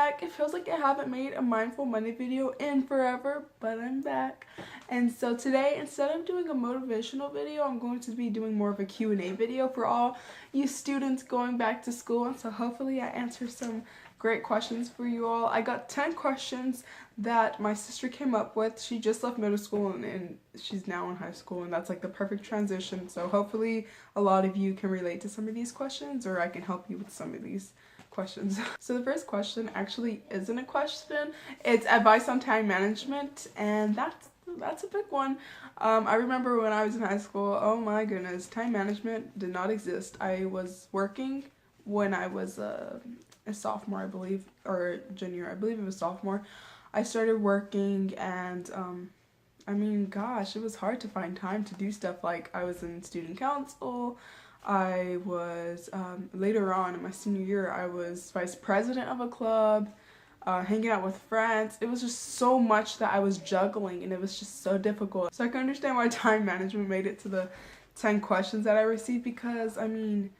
back. It feels like I haven't made a Mindful Monday video in forever, but I'm back. And so today, instead of doing a motivational video, I'm going to be doing more of a Q&A video for all you students going back to school. And so hopefully I answer some great questions for you all. I got 10 questions that my sister came up with. She just left middle school and she's now in high school, and that's like the perfect transition. So hopefully a lot of you can relate to some of these questions, or I can help you with some of these questions. So the first question actually isn't a question. It's advice on time management, and that's a big one. I remember when I was in high school, oh my goodness, time management did not exist. I was working when I was a sophomore, I believe, or junior, I believe it was sophomore. I started working, and I mean, gosh, it was hard to find time to do stuff. Like, I was in student council. I was, later on in my senior year, I was vice president of a club, hanging out with friends. It was just so much that I was juggling, and it was just so difficult. So I can understand why time management made it to the 10 questions that I received, because, I mean,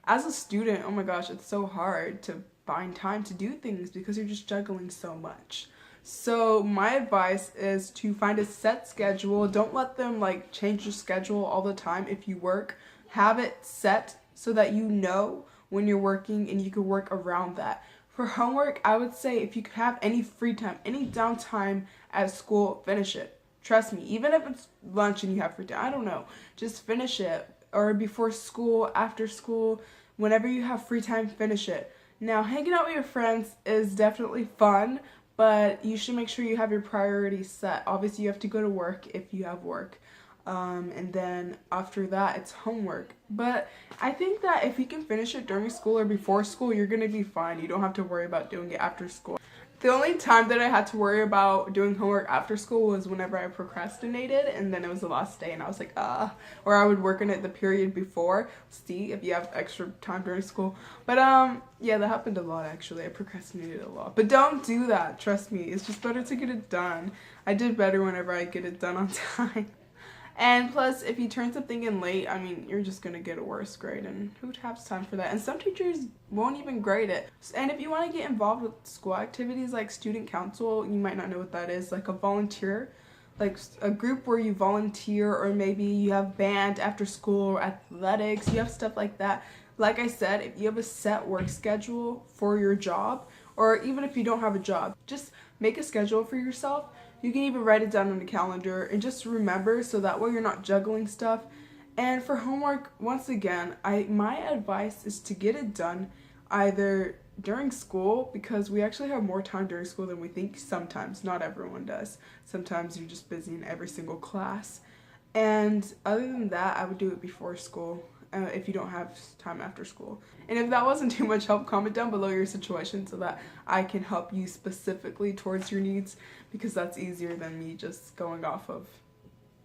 as a student, oh my gosh, it's so hard to find time to do things because you're just juggling so much. So my advice is to find a set schedule. Don't let them like change your schedule all the time. If you work, have it set so that you know when you're working and you can work around that. For homework, I would say if you could have any free time, any downtime at school, finish it. Trust me, even if it's lunch and you have free time, I don't know, just finish it. Or before school, after school, whenever you have free time, finish it. Now, hanging out with your friends is definitely fun, but you should make sure you have your priorities set. Obviously, you have to go to work if you have work. And then after that, it's homework. But I think that if you can finish it during school or before school, you're going to be fine. You don't have to worry about doing it after school. The only time that I had to worry about doing homework after school was whenever I procrastinated, and then it was the last day and I was like, or I would work on it the period before, see if you have extra time during school. But yeah, that happened a lot actually. I procrastinated a lot. But don't do that, trust me. It's just better to get it done. I did better whenever I get it done on time. And plus, if you turn something in late, I mean, you're just going to get a worse grade, and who has time for that? And some teachers won't even grade it. And if you want to get involved with school activities like student council, you might not know what that is, like a volunteer, like a group where you volunteer, or maybe you have band after school or athletics, you have stuff like that. Like I said, if you have a set work schedule for your job, or even if you don't have a job, just make a schedule for yourself. You can even write it down on the calendar and just remember, so that way you're not juggling stuff. And for homework, once again, my advice is to get it done either during school, because we actually have more time during school than we think sometimes. Not everyone does. Sometimes you're just busy in every single class. And other than that, I would do it before school. If you don't have time after school. And if that wasn't too much help, comment down below your situation so that I can help you specifically towards your needs, because that's easier than me just going off of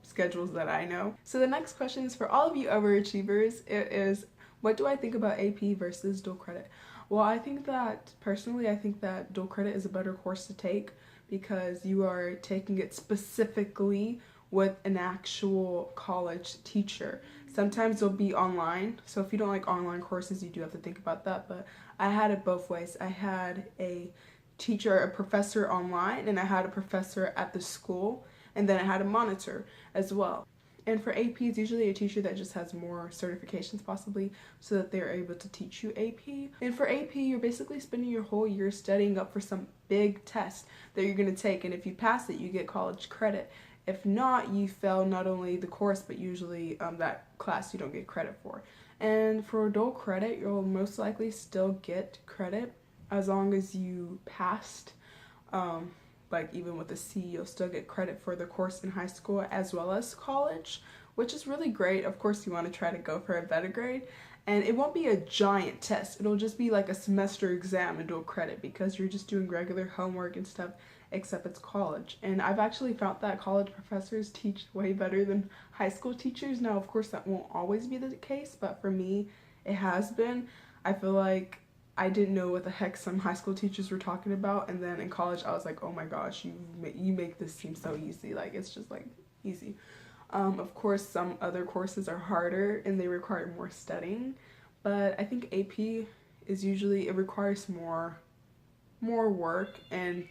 schedules that I know. So the next question is for all of you overachievers. It is, what do I think about AP versus dual credit? Well, I think that, personally, I think that dual credit is a better course to take, because you are taking it specifically with an actual college teacher. Sometimes they'll be online, so if you don't like online courses, you do have to think about that, but I had it both ways. I had a teacher, a professor online, and I had a professor at the school, and then I had a monitor as well. And for AP, it's usually a teacher that just has more certifications possibly, so that they're able to teach you AP. And for AP, you're basically spending your whole year studying up for some big test that you're going to take, and if you pass it, you get college credit. If not, you fail not only the course, but usually that class you don't get credit for. And for dual credit, you'll most likely still get credit as long as you passed. Like even with a C, you'll still get credit for the course in high school as well as college, which is really great. Of course, you want to try to go for a better grade. And it won't be a giant test. It'll just be like a semester exam in dual credit, because you're just doing regular homework and stuff, except it's college. And I've actually found that college professors teach way better than high school teachers. Now, of course, that won't always be the case, but for me, it has been. I feel like I didn't know what the heck some high school teachers were talking about, and then in college, I was like, oh my gosh, you make this seem so easy. Like, it's just like easy. Of course, some other courses are harder and they require more studying, but I think AP is usually, it requires more more work and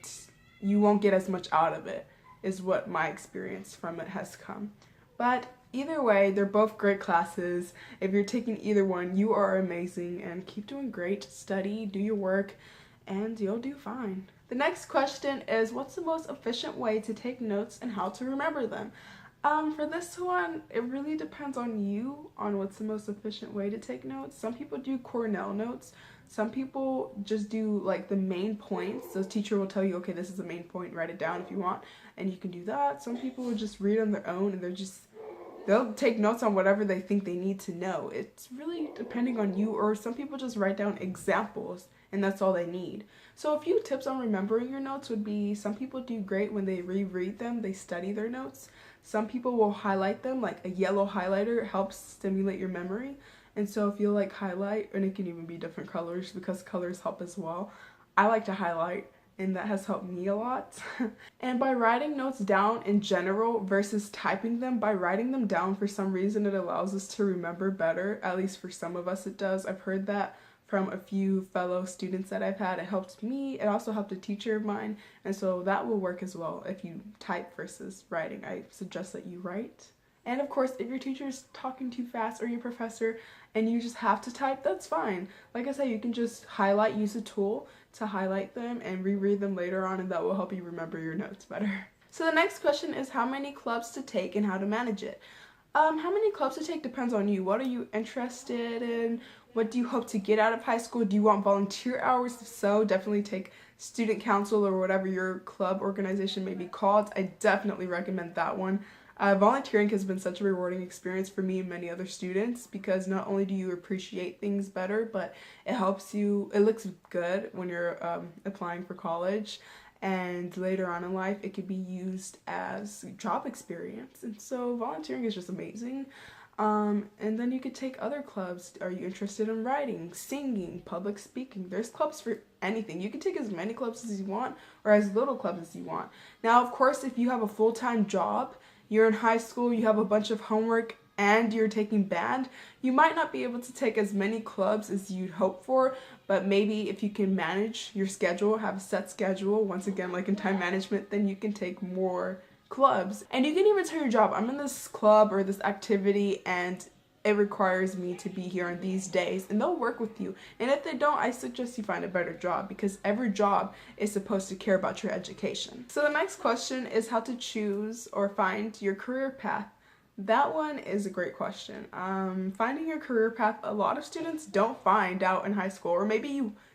you won't get as much out of it, is what my experience from it has come. But either way, they're both great classes. If you're taking either one, you are amazing and keep doing great. Study, do your work, and you'll do fine. The next question is, what's the most efficient way to take notes and how to remember them? For this one, it really depends on you on what's the most efficient way to take notes. Some people do Cornell notes. Some people just do like the main points. The teacher will tell you, okay, this is the main point, write it down if you want, and you can do that. Some people will just read on their own and they'll take notes on whatever they think they need to know. It's really depending on you, or some people just write down examples and that's all they need. So a few tips on remembering your notes would be, some people do great when they reread them, they study their notes. Some people will highlight them, like a yellow highlighter helps stimulate your memory. And so if you like highlight, and it can even be different colors because colors help as well. I like to highlight, and that has helped me a lot. And by writing notes down in general versus typing them, by writing them down, for some reason it allows us to remember better. At least for some of us it does. I've heard that from a few fellow students that I've had. It helped me. It also helped a teacher of mine. And so that will work as well if you type versus writing. I suggest that you write. And of course, if your teacher is talking too fast or your professor and you just have to type, that's fine. Like I said, you can just highlight, use a tool to highlight them and reread them later on, and that will help you remember your notes better. So the next question is how many clubs to take and how to manage it. How many clubs to take depends on you. What are you interested in? What do you hope to get out of high school? Do you want volunteer hours? If so, definitely take student council or whatever your club organization may be called. I definitely recommend that one. Volunteering has been such a rewarding experience for me and many other students, because not only do you appreciate things better, but it helps you, it looks good when you're applying for college, and later on in life it could be used as job experience. And so volunteering is just amazing. And then you could take other clubs. Are you interested in writing, singing, public speaking? There's clubs for anything. You can take as many clubs as you want or as little clubs as you want. Now, of course, if you have a full-time job, you're in high school, you have a bunch of homework, and you're taking band, you might not be able to take as many clubs as you'd hope for, but maybe if you can manage your schedule, have a set schedule, once again, like in time management, then you can take more clubs. And you can even tell your job, I'm in this club or this activity and it requires me to be here on these days, and they'll work with you. And if they don't, I suggest you find a better job, because every job is supposed to care about your education. So the next question is how to choose or find your career path. That one is a great question. Finding your career path, a lot of students don't find out in high school, or maybe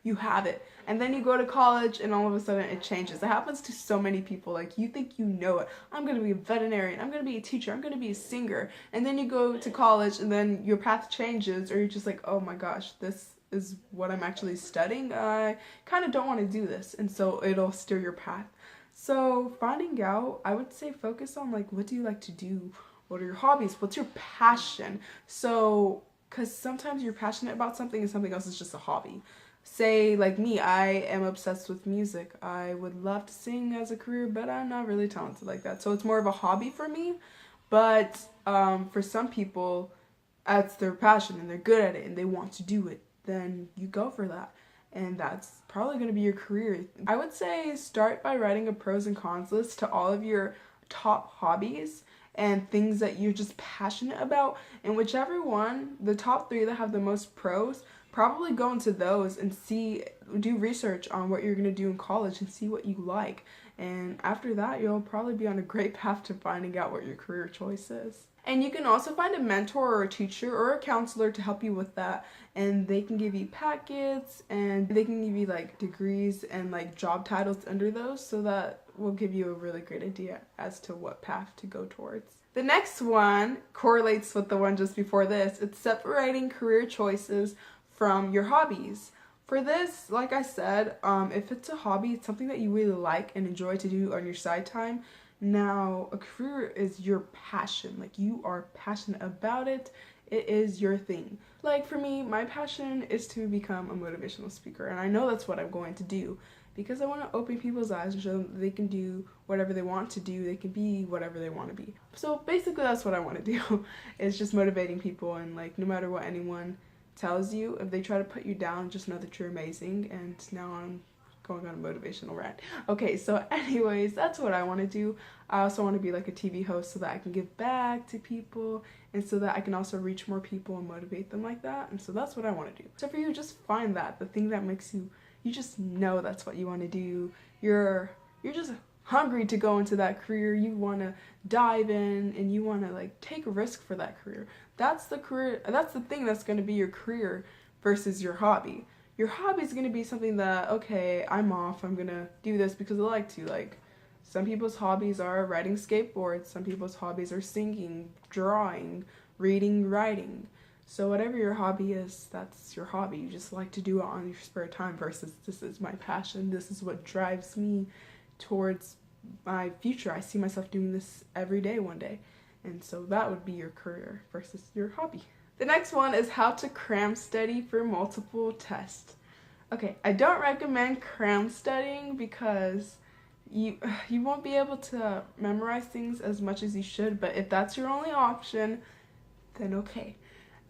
you have it and then you go to college and all of a sudden it changes. It happens to so many people. Like, you think you know it. I'm going to be a veterinarian, I'm going to be a teacher, I'm going to be a singer, and then you go to college and then your path changes, or you're just like, oh my gosh, this is what I'm actually studying. I kind of don't want to do this, and so it'll steer your path. So finding out, I would say focus on, like, what do you like to do? What are your hobbies? What's your passion? So, because sometimes you're passionate about something and something else is just a hobby. Say, like me, I am obsessed with music. I would love to sing as a career, but I'm not really talented like that. So it's more of a hobby for me. But for some people, that's their passion and they're good at it and they want to do it. Then you go for that. And that's probably going to be your career. I would say start by writing a pros and cons list to all of your top hobbies and things that you're just passionate about, and whichever one, the top 3 that have the most pros, probably go into those and do research on what you're going to do in college and see what you like. And after that, you'll probably be on a great path to finding out what your career choice is. And you can also find a mentor or a teacher or a counselor to help you with that, and they can give you packets and they can give you like degrees and like job titles under those, so that will give you a really great idea as to what path to go towards. The next one correlates with the one just before this. It's separating career choices from your hobbies. For this, like I said, if it's a hobby, it's something that you really like and enjoy to do on your side time. Now, a career is your passion. Like, you are passionate about it. It is your thing. Like, for me, my passion is to become a motivational speaker, and I know that's what I'm going to do, because I want to open people's eyes and show them that they can do whatever they want to do. They can be whatever they want to be. So basically that's what I want to do. It's just motivating people, and like, no matter what anyone tells you, if they try to put you down, just know that you're amazing. And now I'm going on a motivational rant. Okay, so anyways, that's what I want to do. I also want to be like a TV host so that I can give back to people and so that I can also reach more people and motivate them like that. And so that's what I want to do. So for you, just find the thing that makes you just know that's what you want to do. You're just hungry to go into that career. You want to dive in and you want to like take a risk for that career. That's the thing that's going to be your career versus your hobby. Your hobby is going to be something that, okay, I'm off, I'm going to do this because I like to. Like, some people's hobbies are riding skateboards, some people's hobbies are singing, drawing, reading, writing. So whatever your hobby is, that's your hobby. You just like to do it on your spare time versus this is my passion, this is what drives me towards my future. I see myself doing this every day one day. And so that would be your career versus your hobby. The next one is how to cram study for multiple tests. Okay, I don't recommend cram studying because you won't be able to memorize things as much as you should, but if that's your only option, then okay.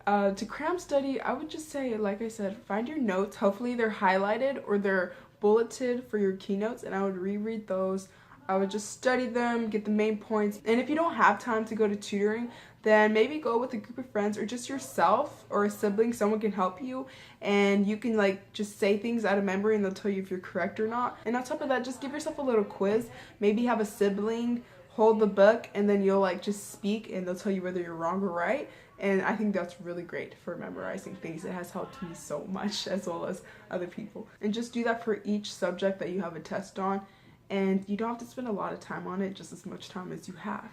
To cram study, I would just say, like I said, find your notes. Hopefully they're highlighted or they're bulleted for your keynotes, and I would reread those. I would just study them, get the main points. And if you don't have time to go to tutoring, then maybe go with a group of friends or just yourself or a sibling. Someone can help you and you can like just say things out of memory and they'll tell you if you're correct or not. And on top of that, just give yourself a little quiz. Maybe have a sibling hold the book and then you'll like just speak and they'll tell you whether you're wrong or right. And I think that's really great for memorizing things. It has helped me so much as well as other people. And just do that for each subject that you have a test on. And you don't have to spend a lot of time on it, just as much time as you have.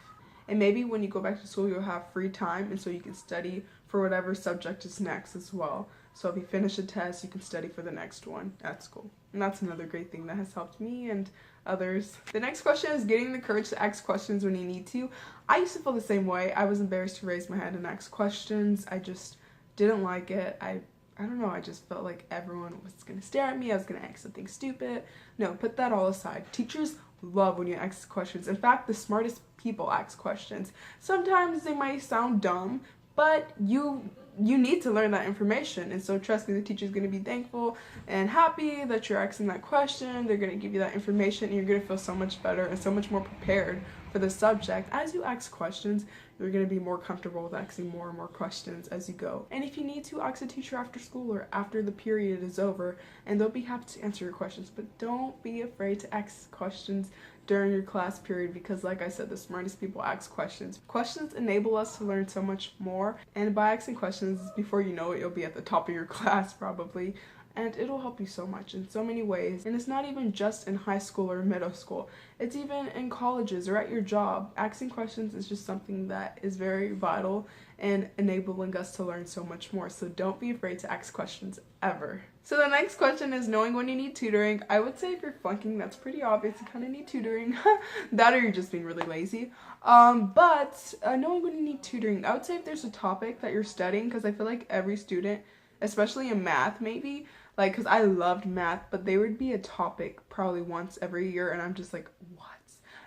And maybe when you go back to school, you'll have free time, and so you can study for whatever subject is next as well. So if you finish a test, you can study for the next one at school. And that's another great thing that has helped me and others. The next question is getting the courage to ask questions when you need to. I used to feel the same way. I was embarrassed to raise my hand and ask questions. I just didn't like it. I don't know, I just felt like everyone was going to stare at me, I was going to ask something stupid. No, put that all aside. Teachers love when you ask questions. In fact, the smartest people ask questions. Sometimes they might sound dumb, but you need to learn that information. And so trust me, the teacher's going to be thankful and happy that you're asking that question. They're going to give you that information and you're going to feel so much better and so much more prepared for the subject. As you ask questions, you're going to be more comfortable with asking more and more questions as you go. And if you need to, ask a teacher after school or after the period is over, and they'll be happy to answer your questions. But don't be afraid to ask questions during your class period because, like I said, the smartest people ask questions. Questions enable us to learn so much more, and by asking questions, before you know it, you'll be at the top of your class probably. And it'll help you so much in so many ways. And it's not even just in high school or middle school. It's even in colleges or at your job. Asking questions is just something that is very vital and enabling us to learn so much more. So don't be afraid to ask questions ever. So the next question is knowing when you need tutoring. I would say if you're flunking, that's pretty obvious. You kind of need tutoring. That or you're just being really lazy. But knowing when you need tutoring, I would say if there's a topic that you're studying, because I feel like every student, especially in math maybe, like, because I loved math, but there would be a topic probably once every year, and I'm just like, what?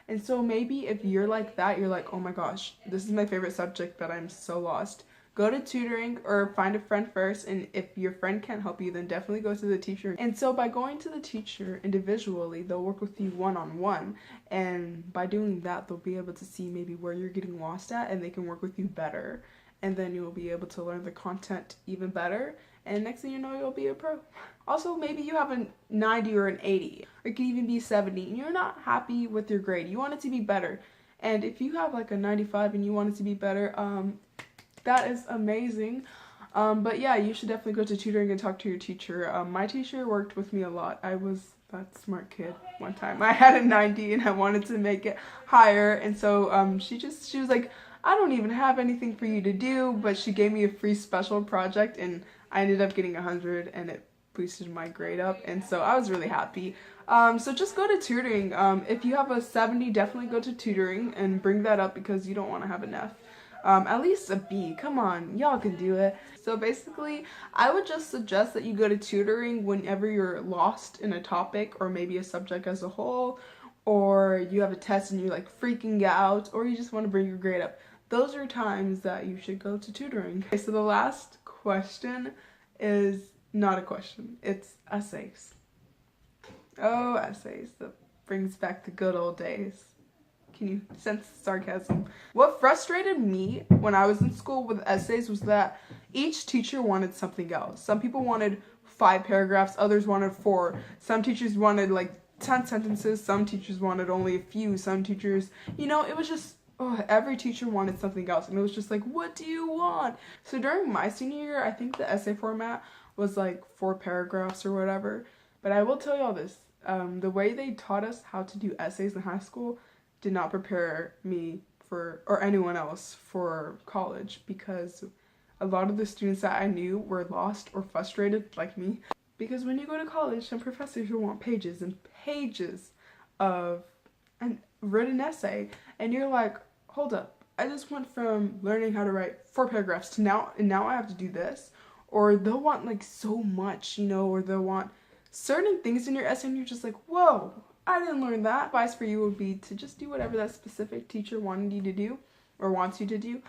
And so maybe if you're like that, you're like, oh my gosh, this is my favorite subject, but I'm so lost. Go to tutoring or find a friend first, and if your friend can't help you, then definitely go to the teacher. And so by going to the teacher individually, they'll work with you one-on-one, and by doing that, they'll be able to see maybe where you're getting lost at, and they can work with you better. And then you'll be able to learn the content even better. And next thing you know, you'll be a pro. Also, maybe you have a 90 or an 80, or it could even be 70, and you're not happy with your grade. You want it to be better. And if you have like a 95 and you want it to be better, that is amazing. But yeah, you should definitely go to tutoring and talk to your teacher. My teacher worked with me a lot. I was that smart kid one time. I had a 90 and I wanted to make it higher. And so she was like, I don't even have anything for you to do, but she gave me a free special project and I ended up getting 100 and it boosted my grade up, and so I was really happy. So just go to tutoring. If you have a 70, definitely go to tutoring and bring that up because you don't want to have an F. At least a B, come on, y'all can do it. So basically, I would just suggest that you go to tutoring whenever you're lost in a topic or maybe a subject as a whole, or you have a test and you're like freaking out, or you just want to bring your grade up. Those are times that you should go to tutoring. Okay, so the last question is not a question, it's essays. Oh, essays. That brings back the good old days. Can you sense sarcasm? What frustrated me when I was in school with essays was that each teacher wanted something else. Some people wanted 5 paragraphs, others wanted 4. Some teachers wanted like 10 sentences, some teachers wanted only a few, some teachers, it was just, every teacher wanted something else, and it was just like, what do you want? So during my senior year, I think the essay format was like 4 paragraphs or whatever, but I will tell y'all this, the way they taught us how to do essays in high school did not prepare me for, or anyone else for college, because a lot of the students that I knew were lost or frustrated like me. Because when you go to college, some professors will want pages and pages of a written essay, and you're like, hold up, I just went from learning how to write 4 paragraphs to now I have to do this. Or they'll want like so much, or they'll want certain things in your essay, and you're just like, whoa, I didn't learn that. Advice for you would be to just do whatever that specific teacher wanted you to do or wants you to do.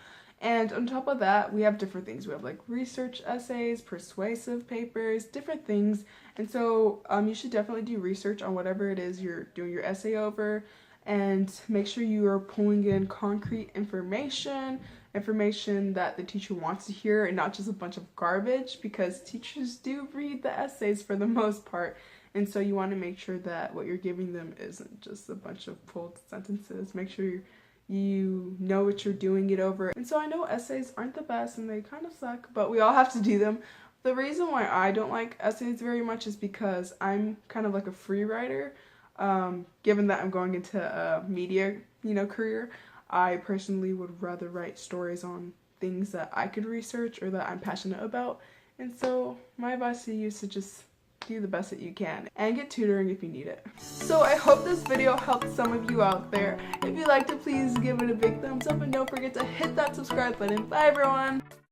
And on top of that, we have different things. We have like research essays, persuasive papers, different things. And so you should definitely do research on whatever it is you're doing your essay over, and make sure you are pulling in concrete information that the teacher wants to hear, and not just a bunch of garbage, because teachers do read the essays for the most part. And so you want to make sure that what you're giving them isn't just a bunch of pulled sentences. Make sure you know what you're doing it over. And so I know essays aren't the best and they kind of suck, but we all have to do them. The reason why I don't like essays very much is because I'm kind of like a free writer. Given that I'm going into a media, career, I personally would rather write stories on things that I could research or that I'm passionate about. And so my advice to you is to just do the best that you can and get tutoring if you need it. So I hope this video helped some of you out there. If you liked it, please give it a big thumbs up, and don't forget to hit that subscribe button. Bye everyone!